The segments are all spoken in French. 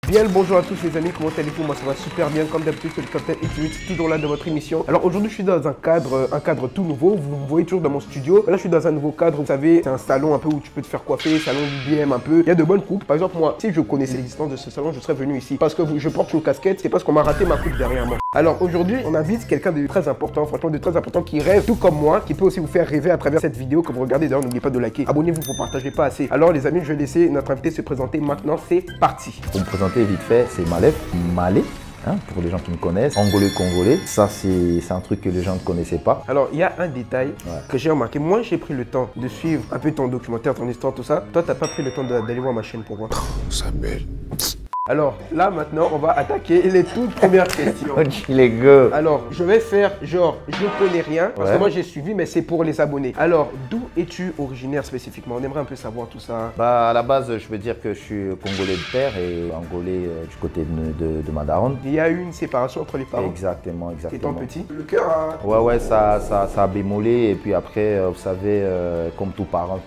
Bien le bonjour à tous les amis, comment allez-vous? Moi ça va super bien, comme d'habitude c'est le Captain X8, toujours là de votre émission. Alors aujourd'hui je suis dans un cadre tout nouveau, vous me voyez toujours dans mon studio. Là je suis dans un nouveau cadre, vous savez, c'est un salon un peu où tu peux te faire coiffer, salon BBM un peu. Il y a de bonnes coupes, par exemple moi, si je connaissais l'existence de ce salon, je serais venu ici. Parce que je porte une casquette, c'est parce qu'on m'a raté ma coupe derrière moi. Alors aujourd'hui on invite quelqu'un de très important, franchement de très important, qui rêve tout comme moi, qui peut aussi vous faire rêver à travers cette vidéo que vous regardez. D'ailleurs n'oubliez pas de liker, abonnez-vous, vous partagez pas assez. Alors les amis, je vais laisser notre invité se présenter maintenant, c'est parti. Pour me présenter vite fait, c'est Malé, hein, pour les gens qui me connaissent, Angolais-Congolais. Ça, c'est un truc que les gens ne connaissaient pas. Alors, il y a un détail que j'ai remarqué. Moi, j'ai pris le temps de suivre un peu ton documentaire, ton histoire, tout ça. Toi, t'as pas pris le temps d'aller voir ma chaîne pour voir. Samuel. Alors, là, maintenant, on va attaquer les toutes premières questions. Les gars. Alors, je vais faire genre, je connais rien, parce que moi, j'ai suivi, mais c'est pour les abonnés. Alors, d'où es-tu originaire spécifiquement? On aimerait un peu savoir tout ça. Bah, à la base, je veux dire que je suis congolais de père et angolais du côté de ma daronne. Il y a eu une séparation entre les parents. Exactement. Étant petit. Le cœur a... Ouais, ça a bémolé. Et puis après, vous savez, comme tout parent,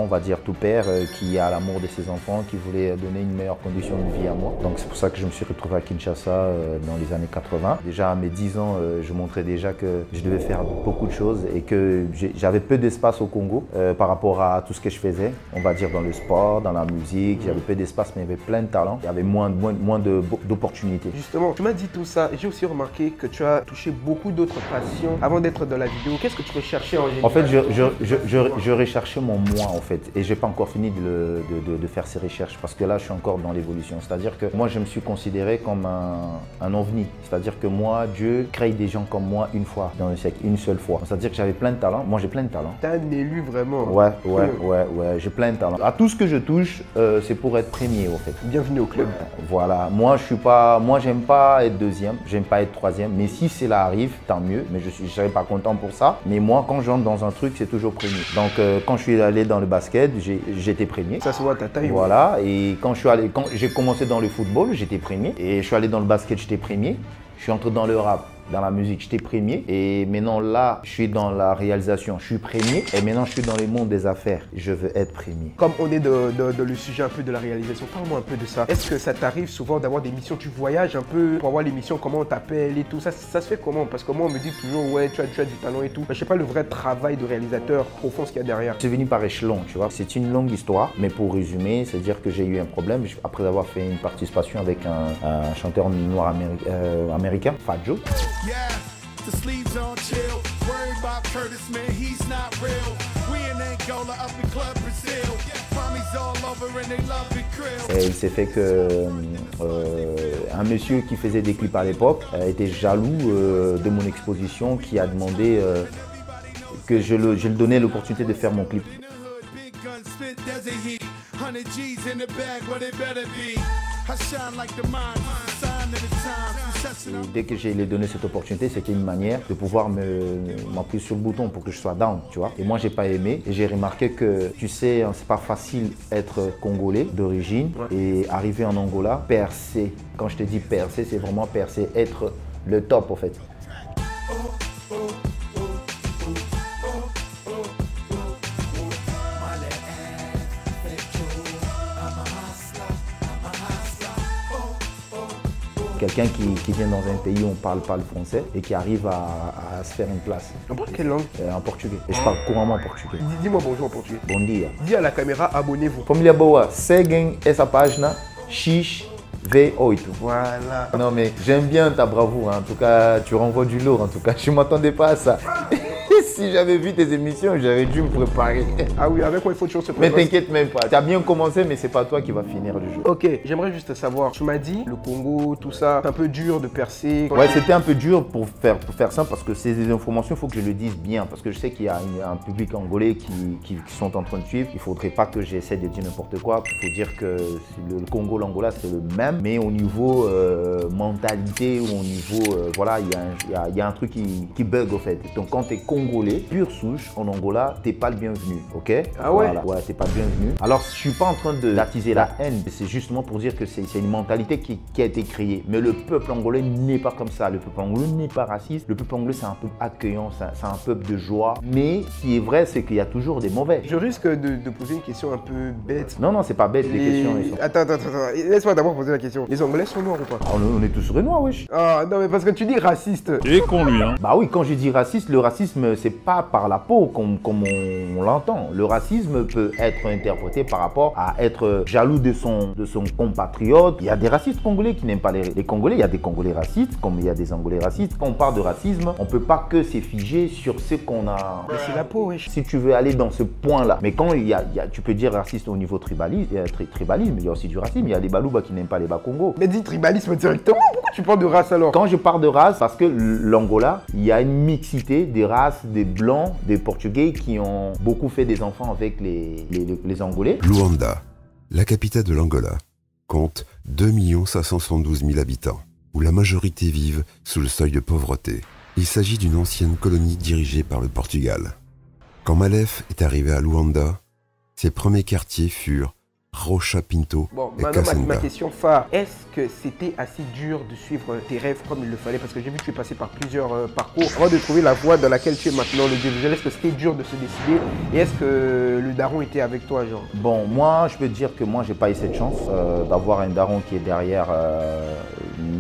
on va dire tout père, qui a l'amour de ses enfants, qui voulait donner une meilleure condition de vie à moi. Donc c'est pour ça que je me suis retrouvé à Kinshasa dans les années 80. Déjà à mes 10 ans, je montrais déjà que je devais faire beaucoup de choses et que j'avais peu d'espace au Congo par rapport à tout ce que je faisais. On va dire dans le sport, dans la musique, j'avais peu d'espace mais il y avait plein de talents. Il y avait moins d'opportunités. Justement, tu m'as dit tout ça et j'ai aussi remarqué que tu as touché beaucoup d'autres passions avant d'être dans la vidéo. Qu'est-ce que tu recherchais en général? En fait, je recherchais mon moi en fait et j'ai pas encore fini de faire ces recherches parce que là je suis encore dans l'évolution. C'est-à-dire que moi je me suis considéré comme un ovni. C'est-à-dire que moi, Dieu crée des gens comme moi une fois dans le siècle, une seule fois. C'est-à-dire que j'avais plein de talents. Moi j'ai plein de talents. T'es un élu vraiment. Ouais, j'ai plein de talents. À tout ce que je touche, c'est pour être premier en fait. Bienvenue au club. Voilà, moi j'aime pas être deuxième, j'aime pas être troisième, mais si cela arrive, tant mieux, mais je serais pas content pour ça. Mais moi, quand j'entre dans un truc, c'est toujours premier. Donc quand je suis allé dans le basket, j'étais premier. Ça se voit ta taille. Voilà, et quand j'ai commencé dans le football, j'étais premier. Et je suis allé dans le basket, j'étais premier. Je suis entré dans le rap, dans la musique, j'étais premier. Et maintenant là, je suis dans la réalisation, je suis premier. Et maintenant, je suis dans le monde des affaires. Je veux être premier. Comme on est dans le sujet un peu de la réalisation, parle-moi un peu de ça. Est-ce que ça t'arrive souvent d'avoir des missions, tu voyages un peu pour avoir les missions, comment on t'appelle et tout ça se fait comment? Parce que moi, on me dit toujours, ouais, tu as du talent et tout. Mais je sais pas le vrai travail de réalisateur profond, ce qu'il y a derrière. C'est venu par échelon, tu vois. C'est une longue histoire, mais pour résumer, c'est dire que j'ai eu un problème après avoir fait une participation avec un chanteur noir américain, Fat Joe. Yeah, the sleeves on chill. Worried about Curtis, man, he's not real. We in Angola, up in Club Brazil. Mommy's all over and they love it krill. Et il s'est fait que un monsieur qui faisait des clips à l'époque était jaloux de mon exposition, qui a demandé que je lui donnais l'opportunité de faire mon clip. Et dès que j'ai donné cette opportunité, c'était une manière de pouvoir m'appuyer sur le bouton pour que je sois down, tu vois. Et moi, j'ai pas aimé et j'ai remarqué que, tu sais, c'est pas facile être congolais d'origine et arriver en Angola, percer. Quand je te dis percer, c'est vraiment percer, être le top en fait. Quelqu'un qui vient dans un pays où on ne parle pas le français et qui arrive à se faire une place. On parle quelle langue? En portugais. Et je parle couramment portugais. Dis-moi bonjour en portugais. Bom dia. Dis à la caméra, abonnez-vous. Família boa, seguem essa página XV8. Voilà. Non mais j'aime bien ta bravoure, hein. En tout cas tu renvoies du lourd, en tout cas je ne m'attendais pas à ça. Si j'avais vu tes émissions, j'aurais dû me préparer. Ah oui, avec moi il faut toujours se préparer. Mais t'inquiète même pas, tu as bien commencé mais c'est pas toi qui va finir le jeu. Ok, j'aimerais juste savoir, tu m'as dit, le Congo, tout ça, c'est un peu dur de percer. Ouais, c'était un peu dur pour faire ça parce que c'est des informations, il faut que je le dise bien. Parce que je sais qu'il y a un public angolais qui sont en train de suivre. Il ne faudrait pas que j'essaie de dire n'importe quoi. Il faut dire que le Congo, l'Angola, c'est le même. Mais au niveau mentalité ou au niveau, voilà, il y a un truc qui bug au fait. Donc quand tu es congolais, angolais, pure souche, en Angola, t'es pas le bienvenu, ok? Ah ouais? Voilà. Ouais, t'es pas le bienvenu. Alors, je suis pas en train d'attiser la haine, c'est justement pour dire que c'est une mentalité qui a été créée. Mais le peuple angolais n'est pas comme ça. Le peuple angolais n'est pas raciste. Le peuple angolais, c'est un peuple accueillant, c'est un peuple de joie. Mais ce qui est vrai, c'est qu'il y a toujours des mauvais. Je risque de poser une question un peu bête. Non, c'est pas bête, les questions. Ils sont... Attends. Laisse-moi d'abord poser la question. Les Anglais sont noirs ou pas? On est tous renois, wesh. Ah non, mais parce que tu dis raciste. Il est con lui, hein. Bah oui, quand je dis raciste, le racisme, c'est pas par la peau comme on l'entend. Le racisme peut être interprété par rapport à être jaloux de son compatriote. Il y a des racistes congolais qui n'aiment pas les Congolais. Il y a des Congolais racistes, comme il y a des Angolais racistes. Quand on parle de racisme, on peut pas que se figer sur ce qu'on a. Mais c'est la peau, wesh. Si tu veux aller dans ce point-là. Mais quand tu peux dire raciste au niveau tribalisme, il y a aussi du racisme. Il y a des Balouba qui n'aiment pas les Bas-Congo. Mais dis tribalisme directement. Pourquoi tu parles de race alors? Quand je parle de race, parce que l'Angola, il y a une mixité des races, des Blancs, des Portugais qui ont beaucoup fait des enfants avec les Angolais. Luanda, la capitale de l'Angola, compte 2 572 000 habitants, où la majorité vivent sous le seuil de pauvreté. Il s'agit d'une ancienne colonie dirigée par le Portugal. Quand Malef est arrivé à Luanda, ses premiers quartiers furent Rocha Pinto Bon, et maintenant ma Kassenga. question phare, est-ce que c'était assez dur de suivre tes rêves comme il le fallait? Parce que j'ai vu que tu es passé par plusieurs parcours avant de trouver la voie dans laquelle tu es maintenant, le visuel. Est-ce que c'était dur de se décider? Et est-ce que le daron était avec toi, genre? Bon, moi, je peux te dire que moi, j'ai pas eu cette chance d'avoir un daron qui est derrière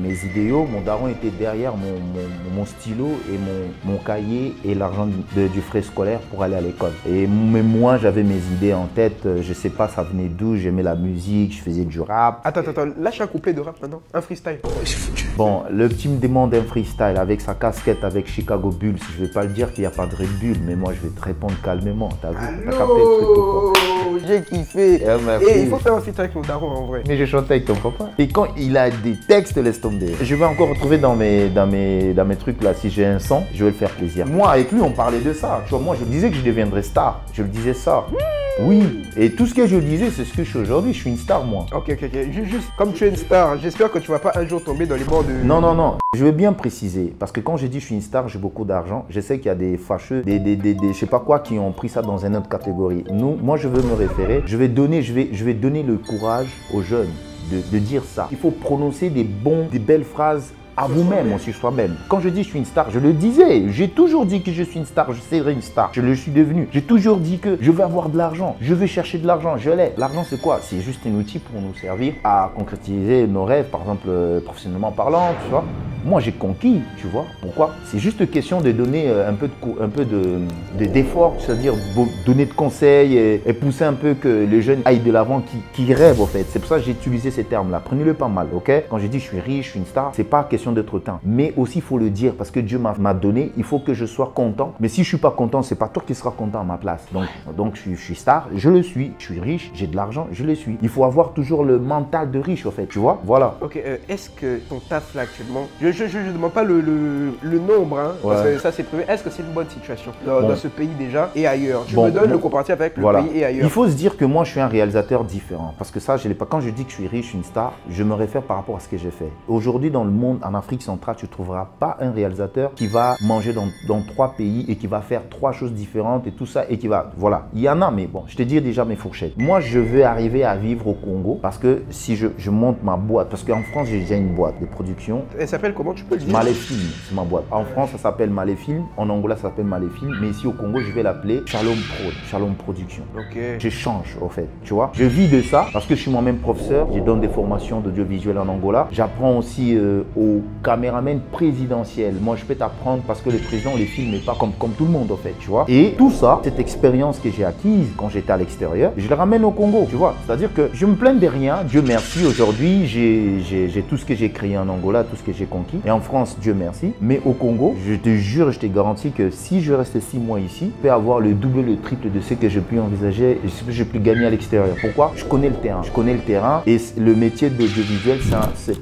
mes idéaux. Mon daron était derrière mon stylo et mon cahier et l'argent du frais scolaire pour aller à l'école. Et mais moi, j'avais mes idées en tête. Je sais pas, ça venait d'où. J'aimais la musique, je faisais du rap. Attends, lâche un couplet de rap maintenant, un freestyle. Bon, le petit me demande un freestyle avec sa casquette avec Chicago Bulls. Je vais pas le dire qu'il n'y a pas de Red Bull, mais moi, je vais te répondre calmement. T'as vu? T'as capté le truc ou pas? J'ai kiffé. merci. Et il faut faire un feat avec mon daron en vrai. Mais j'ai chanté avec ton papa. Et quand il a des textes, laisse tomber. Je vais encore retrouver dans mes trucs là, si j'ai un son, je vais le faire plaisir. Moi, avec lui, on parlait de ça. Tu vois, moi, je disais que je deviendrais star. Je le disais ça. Oui. Et tout ce que je disais, c'est ce que je suis aujourd'hui. Je suis une star, moi. Ok. Juste comme tu es une star, j'espère que tu vas pas un jour tomber dans les bords de... Non. Je veux bien préciser. Parce que quand j'ai dit je suis une star, j'ai beaucoup d'argent. Je sais qu'il y a des fâcheux, des je sais pas quoi, qui ont pris ça dans une autre catégorie. Moi, je veux me référer. Je vais donner le courage aux jeunes de dire ça. Il faut prononcer des belles phrases à vous-même, aussi soi-même. Quand je dis je suis une star, je le disais. J'ai toujours dit que je suis une star, je serai une star. Je le suis devenu. J'ai toujours dit que je veux avoir de l'argent. Je veux chercher de l'argent. Je l'ai. L'argent, c'est quoi? C'est juste un outil pour nous servir à concrétiser nos rêves, par exemple, professionnellement parlant, tu vois. Moi, j'ai conquis, tu vois. Pourquoi? C'est juste question de donner un peu d'effort, c'est-à-dire donner de conseils et pousser un peu que les jeunes aillent de l'avant, qui rêvent, en fait. C'est pour ça que j'ai utilisé ces termes-là. Prenez-le pas mal, ok? Quand j'ai dit je suis riche, je suis une star, c'est pas question d'être autant. Mais aussi, il faut le dire parce que Dieu m'a donné, il faut que je sois content. Mais si je ne suis pas content, c'est pas toi qui seras content à ma place. Donc je suis star, je le suis. Je suis riche, j'ai de l'argent, je le suis. Il faut avoir toujours le mental de riche, en fait, tu vois. Voilà. Ok, est-ce que ton taf là actuellement, je ne demande pas le nombre, hein, parce que ça c'est privé. Est-ce que c'est une bonne situation dans ce pays déjà et ailleurs? Tu me donnes le comparatif avec le pays et ailleurs. Il faut se dire que moi, je suis un réalisateur différent. Parce que ça, je l'ai pas. Quand je dis que je suis riche, une star, je me réfère par rapport à ce que j'ai fait. Aujourd'hui, dans le monde, en Afrique centrale, tu ne trouveras pas un réalisateur qui va manger dans 3 pays et qui va faire 3 choses différentes et tout ça et qui va... Voilà, il y en a, mais bon, je te dis déjà mes fourchettes. Moi, je veux arriver à vivre au Congo parce que si je monte ma boîte, parce qu'en France, j'ai déjà une boîte de production. Elle s'appelle comment, tu peux le dire? Maléfilm, c'est ma boîte. En France, ça s'appelle Maléfilm. En Angola, ça s'appelle Maléfilm. Mais ici au Congo, je vais l'appeler Shalom Production. Ok. Je change, au fait, tu vois. Je vis de ça parce que je suis moi-même professeur. Je donne des formations d'audiovisuel en Angola. J'apprends aussi aux caméraman présidentiel. Moi, je peux t'apprendre parce que le président, les films n'est pas comme tout le monde, en fait, tu vois. Et tout ça, cette expérience que j'ai acquise quand j'étais à l'extérieur, je le ramène au Congo, tu vois. C'est-à-dire que je me plains de rien. Dieu merci, aujourd'hui, j'ai tout ce que j'ai créé en Angola, tout ce que j'ai conquis. Et en France, Dieu merci. Mais au Congo, je te jure, je te garantis que si je reste 6 mois ici, je peux avoir le double, le triple de ce que j'ai pu envisager et ce que j'ai pu gagner à l'extérieur. Pourquoi? Je connais le terrain. Je connais le terrain et le métier d'audiovisuel,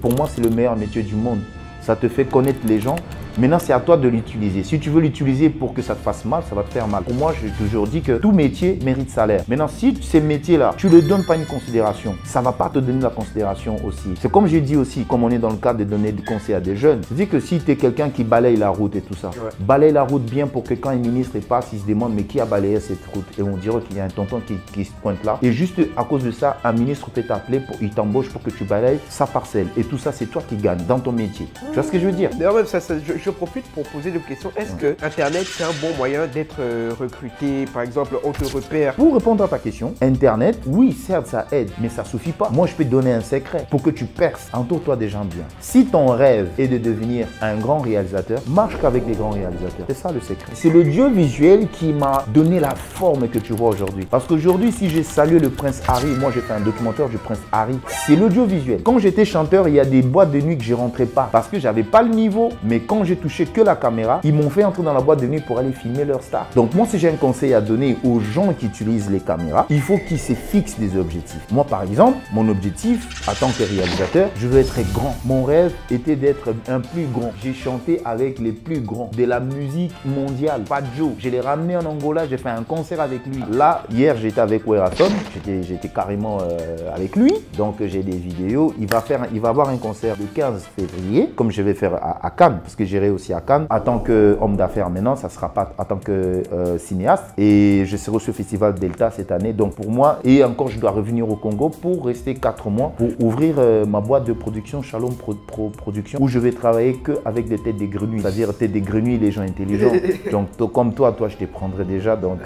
pour moi, c'est le meilleur métier du monde. Ça te fait connaître les gens, Maintenant, c'est à toi de l'utiliser. Si tu veux l'utiliser pour que ça te fasse mal, ça va te faire mal. Pour moi, j'ai toujours dit que tout métier mérite salaire. Maintenant, si ces métiers-là, tu ne leur donnes pas une considération, ça ne va pas te donner la considération aussi. C'est comme j'ai dit aussi, comme on est dans le cadre de donner des conseils à des jeunes, je dis que si tu es quelqu'un qui balaye la route et tout ça, balaye la route bien pour que quand un ministre passe, il se demande mais qui a balayé cette route, et on dirait qu'il y a un tonton qui se pointe là. Et juste à cause de ça, un ministre peut t'appeler, il t'embauche pour que tu balayes sa parcelle. Et tout ça, c'est toi qui gagnes dans ton métier. Tu vois ce que je veux dire? D'ailleurs, même je profite pour poser des questions. Est-ce que Internet, c'est un bon moyen d'être recruté? Par exemple, on te repère. Pour répondre à ta question, Internet, oui, certes, ça aide, mais ça suffit pas. Moi, je peux te donner un secret. Pour que tu perces, entoure-toi des gens bien. Si ton rêve est de devenir un grand réalisateur, marche qu'avec des grands réalisateurs. C'est ça le secret. C'est l'audiovisuel qui m'a donné la forme que tu vois aujourd'hui. Parce qu'aujourd'hui, si j'ai salué le prince Harry, moi j'ai fait un documentaire du prince Harry, c'est l'audiovisuel. Quand j'étais chanteur, il y a des boîtes de nuit que je rentrais pas parce que j'avais pas le niveau, mais quand j'ai touché que la caméra, ils m'ont fait entrer dans la boîte de nuit pour aller filmer leur star. Donc moi, si j'ai un conseil à donner aux gens qui utilisent les caméras, il faut qu'ils se fixent des objectifs. Moi, par exemple, mon objectif, en tant que réalisateur, je veux être grand. Mon rêve était d'être un plus grand. J'ai chanté avec les plus grands de la musique mondiale. Pas Joe. Je l'ai ramené en Angola, j'ai fait un concert avec lui. Là, hier, j'étais avec Werason, j'étais carrément avec lui. Donc, j'ai des vidéos. Il va avoir un concert le 15 février, comme je vais faire à Cannes, parce que j'irai aussi à Cannes. En tant qu'homme d'affaires maintenant, ça ne sera pas en tant que cinéaste. Et je serai au Festival Delta cette année. Donc, pour moi, et encore, je dois revenir au Congo pour rester 4 mois pour ouvrir ma boîte de production, Shalom Production, où je vais travailler qu'avec des têtes des grenouilles. C'est-à-dire têtes des grenouilles, les gens intelligents. Donc, comme toi, je te prendrai déjà. Donc,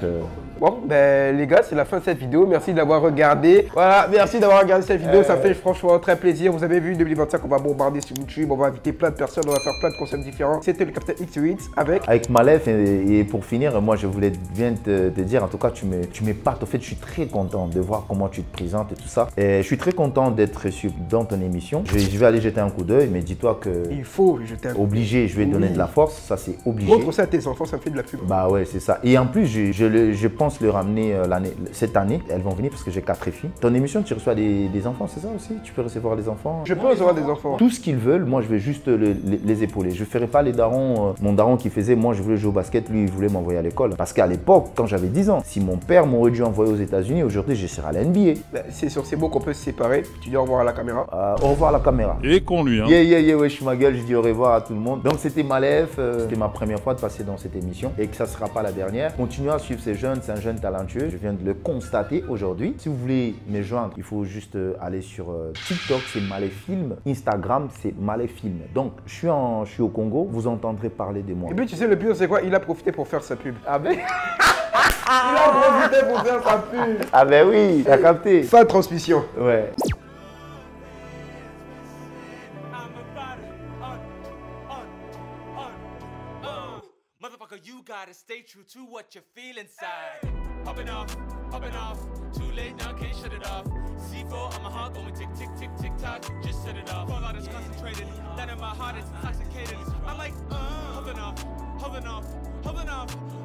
Bon, ben les gars, c'est la fin de cette vidéo. Merci d'avoir regardé. Voilà, merci d'avoir regardé cette vidéo. Ça fait franchement très plaisir. Vous avez vu, 2025, on va bombarder sur YouTube. On va inviter plein de personnes. On va faire plein de concepts différents. C'était le Capitaine X8 avec Malef. Et pour finir, moi, je voulais bien te dire, en tout cas, tu m'épates. En fait, je suis très content de voir comment tu te présentes et tout ça. Et je suis très content d'être reçu dans ton émission. Je vais aller jeter un coup d'œil, mais dis-toi que il faut jeter un coup d'œil. Obligé, je vais donner de la force. Ça, c'est obligé. Montre ça à tes enfants, ça me fait de la pub. Bah ouais, c'est ça. Et en plus, je pense le ramener cette année. Elles vont venir parce que j'ai 4 filles. Ton émission, tu reçois des enfants, c'est ça aussi? Tu peux recevoir des enfants? Je peux recevoir des enfants. Tout ce qu'ils veulent, moi je vais juste les épauler. Je ne ferai pas les darons. Mon daron qui faisait, moi je voulais jouer au basket, lui il voulait m'envoyer à l'école. Parce qu'à l'époque, quand j'avais 10 ans, si mon père m'aurait dû envoyer aux États-Unis, aujourd'hui je serais à la NBA. C'est sur ces mots qu'on peut se séparer. Tu dis au revoir à la caméra. Au revoir à la caméra. Et con lui, hein. Ouais, je suis ma gueule, je dis au revoir à tout le monde. Donc c'était Malef, c'était ma première fois de passer dans cette émission et que ça ne sera pas la dernière. Continuez à suivre ces jeunes, c'est un jeune talentueux. Je viens de le constater aujourd'hui. Si vous voulez me joindre, il faut juste aller sur TikTok, c'est Malefilm. Instagram, c'est Malefilm. Donc, je suis au Congo, vous entendrez parler de moi. Et puis, tu sais, le pire, c'est quoi? Il a profité pour faire sa pub. Ah ben Il a profité pour faire sa pub. Ah ben oui, t'as capté. Fin de transmission. Ouais. Motherfucker, you gotta stay true to what you feel inside. Popping off, too late now, can't shut it off. C4 on my heart going tick, tick, tick, tick, tock, just set it off. All out is concentrated, that in my heart is intoxicated. I'm like, hovering off,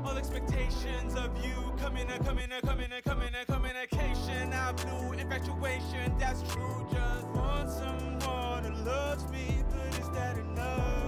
all expectations of you communication. I blew infatuation, that's true, just want someone who loves me, but is that enough?